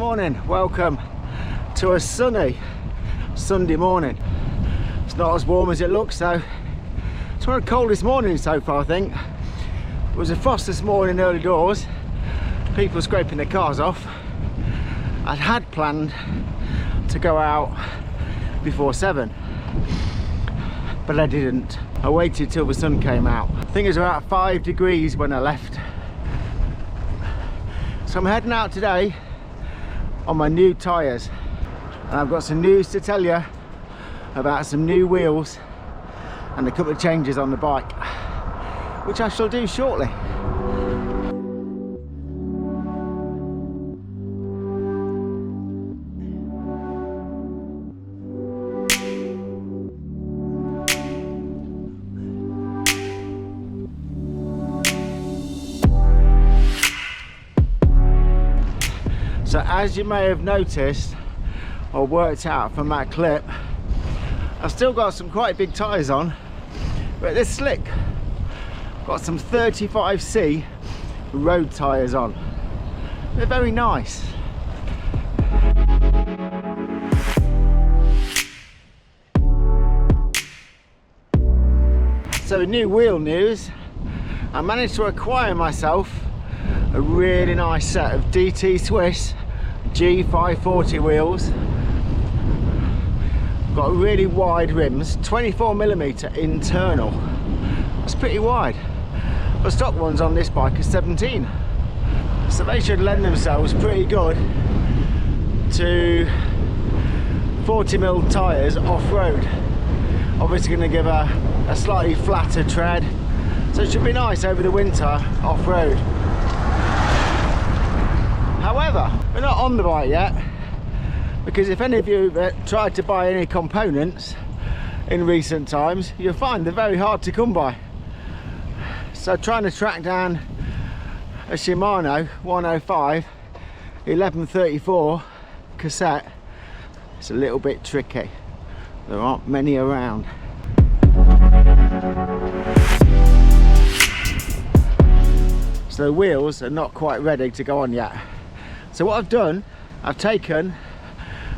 morning, welcome to a sunny Sunday morning. It's not as warm as it looks though. It's one of the coldest mornings so far, I think. It was a frost this morning early doors, people scraping their cars off. I had planned to go out before 7, but I didn't. I waited till the sun came out. I think it was about 5 degrees when I left. So I'm heading out today on my new tyres, and I've got some news to tell you about some new wheels and a couple of changes on the bike, which I shall do shortly. So as you may have noticed or worked out from that clip, I've still got some quite big tyres on, but they're slick. Got some 35C road tyres on. They're very nice. So new wheel news, I managed to acquire myself a really nice set of DT Swiss G540 wheels. Got really wide rims, 24mm internal. That's pretty wide. The stock ones on this bike are 17, so they should lend themselves pretty good to 40mm tyres off-road. Obviously going to give a slightly flatter tread, so it should be nice over the winter off-road. However, we're not on the bike yet, because if any of you have tried to buy any components in recent times, you'll find they're very hard to come by. So trying to track down a Shimano 105 1134 cassette, it's a little bit tricky. There aren't many around. So the wheels are not quite ready to go on yet. So what I've done, I've taken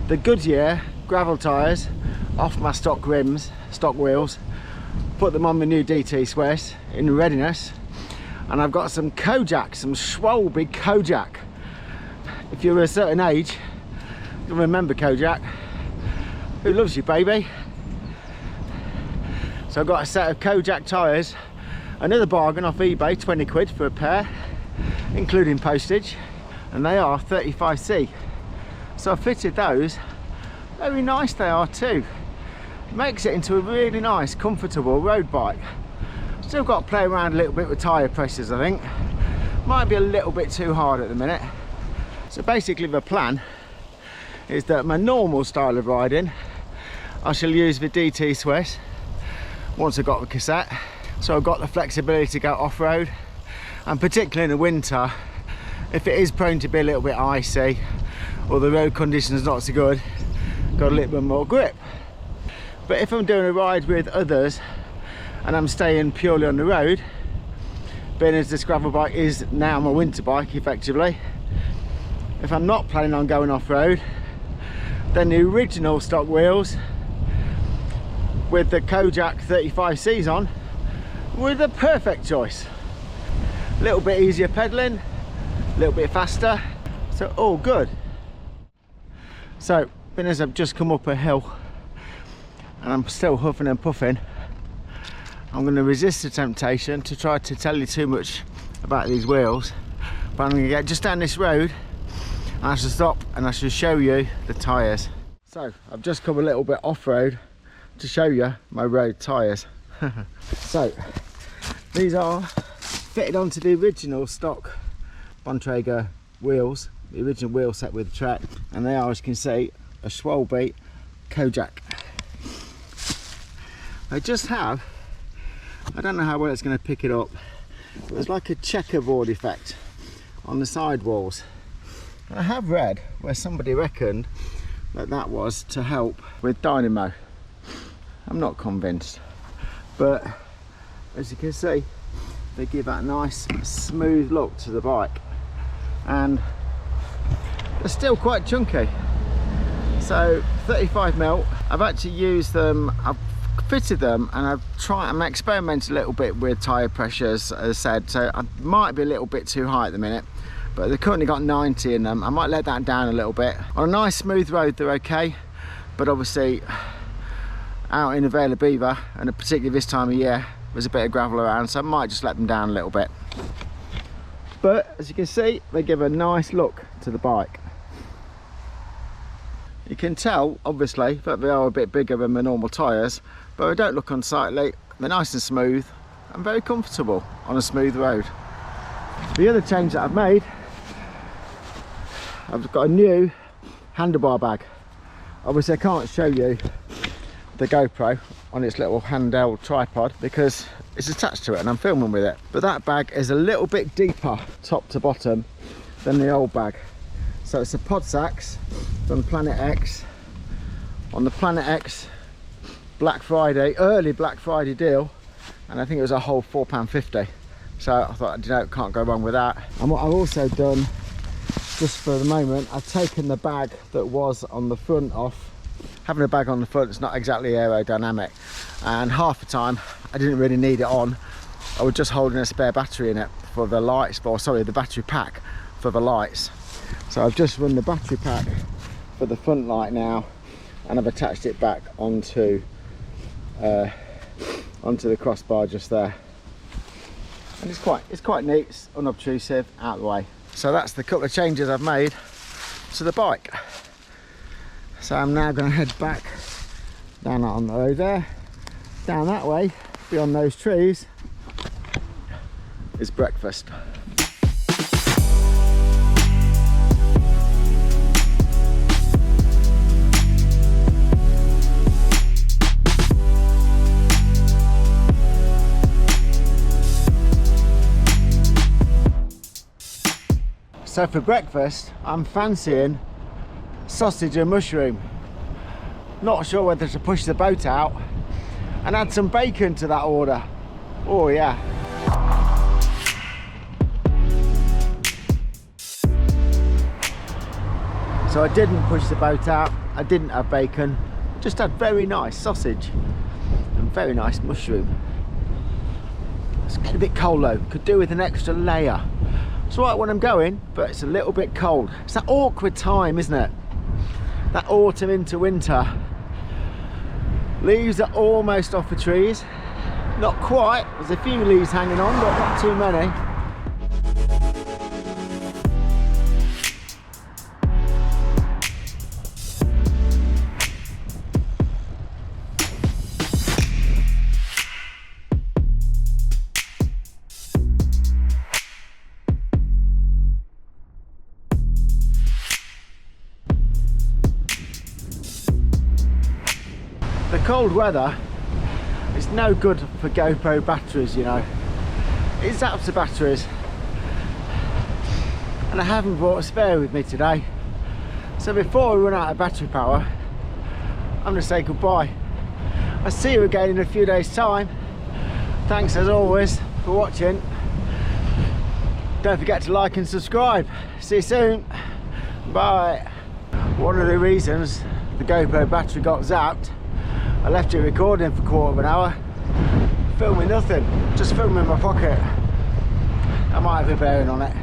the Goodyear gravel tyres off my stock rims, stock wheels, put them on the new DT Swiss in readiness, and I've got some Kojak, some Schwalbe Kojak. If you're a certain age, you'll remember Kojak. Who loves you, baby? So I've got a set of Kojak tyres, another bargain off eBay, 20 quid for a pair, including postage. And they are 35C. So I fitted those. Very nice they are too. Makes it into a really nice, comfortable road bike. Still got to play around a little bit with tyre pressures, I think. Might be a little bit too hard at the minute. So basically the plan is that my normal style of riding, I shall use the DT Swiss once I've got the cassette. So I've got the flexibility to go off-road, and particularly in the winter, if it is prone to be a little bit icy or the road conditions not so good, got a little bit more grip. But if I'm doing a ride with others and I'm staying purely on the road, being as this gravel bike is now my winter bike effectively, if I'm not planning on going off-road, then the original stock wheels with the Kojak 35Cs on were the perfect choice. A little bit easier pedalling, a little bit faster, so all good. So being as I've just come up a hill and I'm still huffing and puffing, I'm going to resist the temptation to try to tell you too much about these wheels, but I'm going to get just down this road and I shall stop and I shall show you the tyres. So I've just come a little bit off-road to show you my road tyres. So these are fitted onto the original stock Bontrager wheels, the original wheel set with the track, and they are, as you can see, a Schwalbe Kojak. They just have, I don't know how well it's going to pick it up, but there's like a checkerboard effect on the sidewalls. And I have read where somebody reckoned that that was to help with dynamo. I'm not convinced, but as you can see, they give that nice smooth look to the bike. And they're still quite chunky. So 35mm, I've actually used them, I've fitted them, and I'm experimenting a little bit with tyre pressures, as I said, so I might be a little bit too high at the minute, but they've currently got 90 in them. I might let that down a little bit. On a nice smooth road they're okay, but obviously out in the Vale of Beaver, and particularly this time of year, there's a bit of gravel around, so I might just let them down a little bit. But as you can see, they give a nice look to the bike. You can tell obviously that they are a bit bigger than the normal tyres, but they don't look unsightly. They're nice and smooth and very comfortable on a smooth road. The other change that I've made, I've got a new handlebar bag. Obviously I can't show you the GoPro on its little handheld tripod because it's attached to it and I'm filming with it, but that bag is a little bit deeper top to bottom than the old bag. So it's a Pod Sachs from Planet X. On the Planet X Black Friday, early Black Friday deal, and I think it was a whole £4.50. So I thought, you know, can't go wrong with that. And what I've also done, just for the moment, I've taken the bag that was on the front off. Having a bag on the front is not exactly aerodynamic, and half the time I didn't really need it on. I was just holding a spare battery in it for the lights, or sorry, the battery pack for the lights. So I've just run the battery pack for the front light now, and I've attached it back onto the crossbar just there. And it's quite neat, it's unobtrusive, out of the way. So that's the couple of changes I've made to the bike. So I'm now going to head back down on the road there, down that way, beyond those trees is breakfast. So for breakfast, I'm fancying sausage and mushroom. Not sure whether to push the boat out and add some bacon to that order. Oh yeah. So I didn't push the boat out, I didn't have bacon, just had very nice sausage and very nice mushroom. It's a bit cold though, could do with an extra layer. It's right when I'm going, but it's a little bit cold. It's that awkward time, isn't it? That autumn into winter. Leaves are almost off the trees. Not quite, there's a few leaves hanging on, but not too many. The cold weather is no good for GoPro batteries, you know. It zaps the batteries. And I haven't brought a spare with me today. So before we run out of battery power, I'm going to say goodbye. I'll see you again in a few days' time. Thanks as always for watching. Don't forget to like and subscribe. See you soon. Bye. One of the reasons the GoPro battery got zapped, I left it recording for a quarter of an hour, filming nothing, just filming in my pocket. I might have a bearing on it.